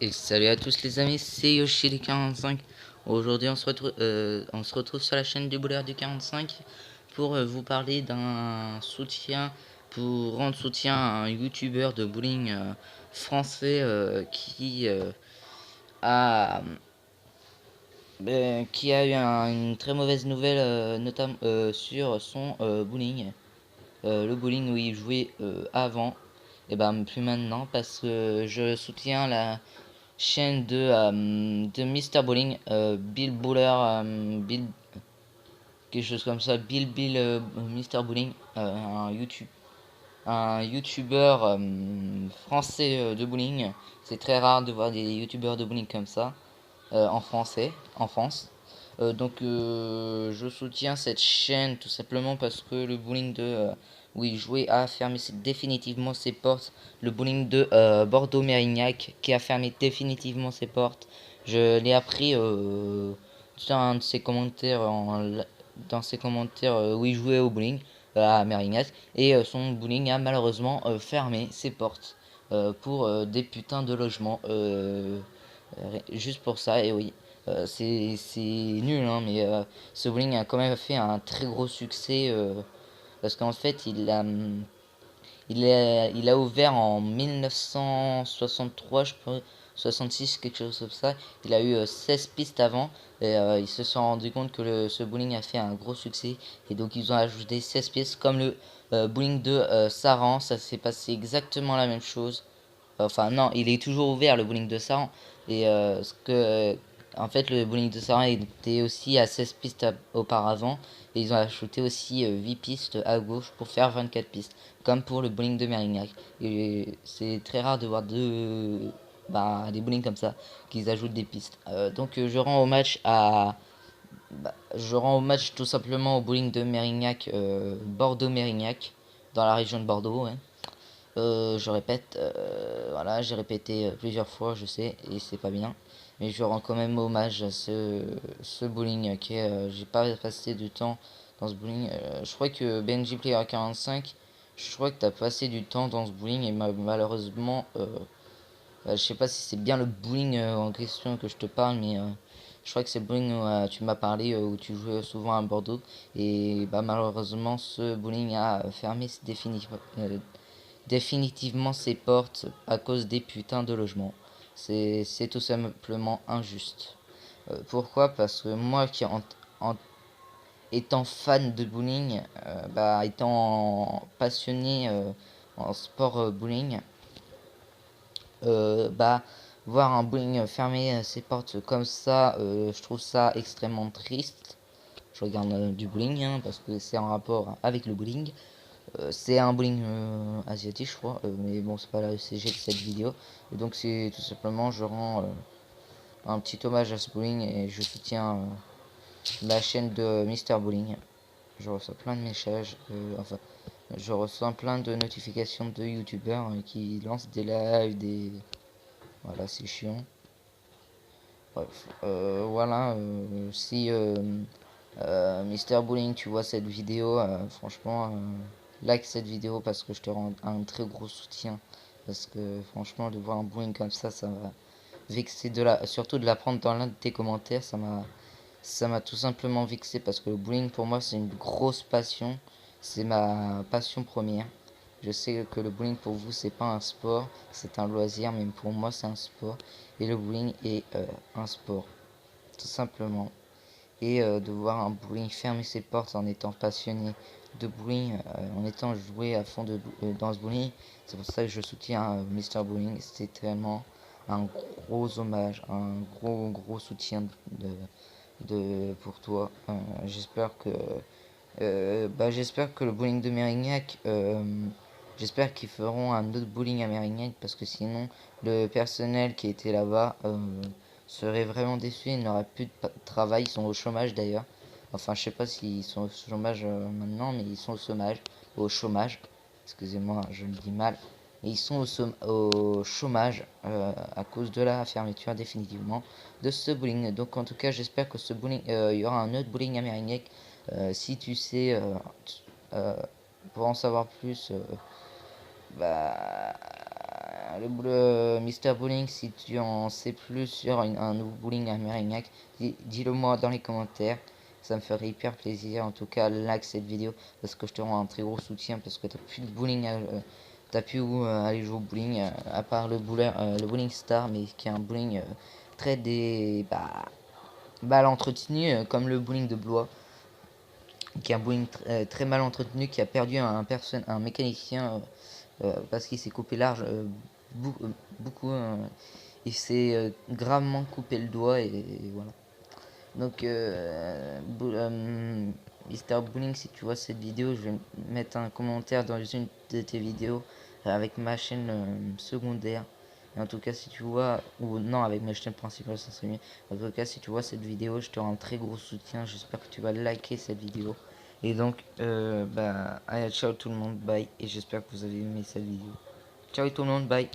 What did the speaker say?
Et salut à tous les amis, c'est Yoshi du 45. Aujourd'hui on se retrouve sur la chaîne du Bouleur du 45 pour vous parler d'un soutien, pour rendre soutien à un youtubeur de bowling français a, qui a eu une très mauvaise nouvelle notamment sur son bowling. Le bowling où il jouait avant, et ben plus maintenant parce que je soutiens la chaîne de Mister Bowling, Bill Bowler, Bill, quelque chose comme ça, Bill Mister Bowling, un youtubeur français de bowling. C'est très rare de voir des youtubeurs de bowling comme ça en français, en France. Je soutiens cette chaîne tout simplement parce que le bowling où il jouait a fermé définitivement ses portes. Le bowling de Bordeaux-Mérignac qui a fermé définitivement ses portes. Je l'ai appris dans un de ses commentaires, dans ses commentaires où il jouait au bowling à Mérignac. Et son bowling a malheureusement fermé ses portes pour des putains de logements. Juste pour ça, et oui. C'est nul, hein, mais ce bowling a quand même fait un très gros succès parce qu'en fait, il a ouvert en 1963, je pense, 66, quelque chose comme ça. Il a eu 16 pistes avant et ils se sont rendus compte que ce bowling a fait un gros succès et donc ils ont ajouté 16 pistes comme le bowling de Saran. Ça s'est passé exactement la même chose. Enfin, non, il est toujours ouvert le bowling de Saran. Et en fait, le bowling de Saran était aussi à 16 pistes auparavant. Et ils ont ajouté aussi 8 pistes à gauche pour faire 24 pistes. Comme pour le bowling de Mérignac. Et c'est très rare de voir des bowlings comme ça, qu'ils ajoutent des pistes. Je rends hommage tout simplement au bowling de Mérignac, Bordeaux-Mérignac, dans la région de Bordeaux. Ouais. Je répète, voilà, j'ai répété plusieurs fois, je sais, et c'est pas bien. Mais je rends quand même hommage à ce bowling j'ai pas passé du temps dans ce bowling. Je crois que Benji Player 45, je crois que t'as passé du temps dans ce bowling et malheureusement, je sais pas si c'est bien le bowling en question que je te parle, mais je crois que c'est le bowling où tu m'as parlé, où tu jouais souvent à Bordeaux. Et bah, malheureusement, ce bowling a fermé définitivement ses portes à cause des putains de logements. C'est tout simplement injuste. Pourquoi? Parce que moi en étant fan de bowling, étant passionné en sport bowling, bah, voir un bowling fermer ses portes comme ça, je trouve ça extrêmement triste. Je regarde du bowling hein, parce que c'est en rapport avec le bowling. C'est un bowling asiatique, je crois, mais bon, c'est pas le sujet de cette vidéo. Et donc, c'est tout simplement, je rends un petit hommage à ce bowling et je soutiens la chaîne de Mister Bowling. Je reçois plein de messages, je reçois plein de notifications de youtubeurs qui lancent des lives, voilà, c'est chiant. Bref, voilà, si Mister Bowling, tu vois cette vidéo, franchement, like cette vidéo parce que je te rends un très gros soutien. Parce que franchement, de voir un bowling comme ça m'a vexé surtout de l'apprendre dans l'un de tes commentaires, ça m'a tout simplement vexé parce que le bowling pour moi c'est une grosse passion, c'est ma passion première. Je sais que le bowling pour vous c'est pas un sport, c'est un loisir, mais pour moi c'est un sport et le bowling est un sport, tout simplement. Et de voir un bowling fermer ses portes en étant passionné de bowling, en étant joué à fond dans ce bowling. C'est pour ça que je soutiens Mister Bowling. C'est tellement un gros hommage, un gros soutien pour toi. J'espère que le bowling de Mérignac, j'espère qu'ils feront un autre bowling à Mérignac parce que sinon le personnel qui était là-bas serait vraiment déçu. Il n'aura plus de travail. Ils sont au chômage d'ailleurs. Enfin, je sais pas s'ils sont au chômage maintenant, mais ils sont au chômage. Excusez-moi, je le dis mal. Et ils sont au chômage à cause de la fermeture définitivement de ce bowling. Donc en tout cas, j'espère que ce bowling, il y aura un autre bowling à Mérignac. Si tu sais, euh, pour en savoir plus, bah, le Mister Bowling, si tu en sais plus sur un nouveau bowling à Mérignac, dis-le moi dans les commentaires. Ça me ferait hyper plaisir. En tout cas, like cette vidéo parce que je te rends un très gros soutien parce que t'as plus de bowling, t'as plus où aller jouer au bowling à part le bowling star, mais qui est un bowling très mal entretenu comme le bowling de Blois, qui est un bowling très mal entretenu, qui a perdu un mécanicien parce qu'il s'est coupé large beaucoup. Il s'est gravement coupé le doigt et voilà. Donc, Mister Bowling, si tu vois cette vidéo, je vais mettre un commentaire dans une de tes vidéos avec ma chaîne secondaire. Et en tout cas, si tu vois, ou non, avec ma chaîne principale, ça serait mieux. En tout cas, si tu vois cette vidéo, je te rends un très gros soutien. J'espère que tu vas liker cette vidéo. Et donc, allez, ciao tout le monde, bye. Et j'espère que vous avez aimé cette vidéo. Ciao tout le monde, bye.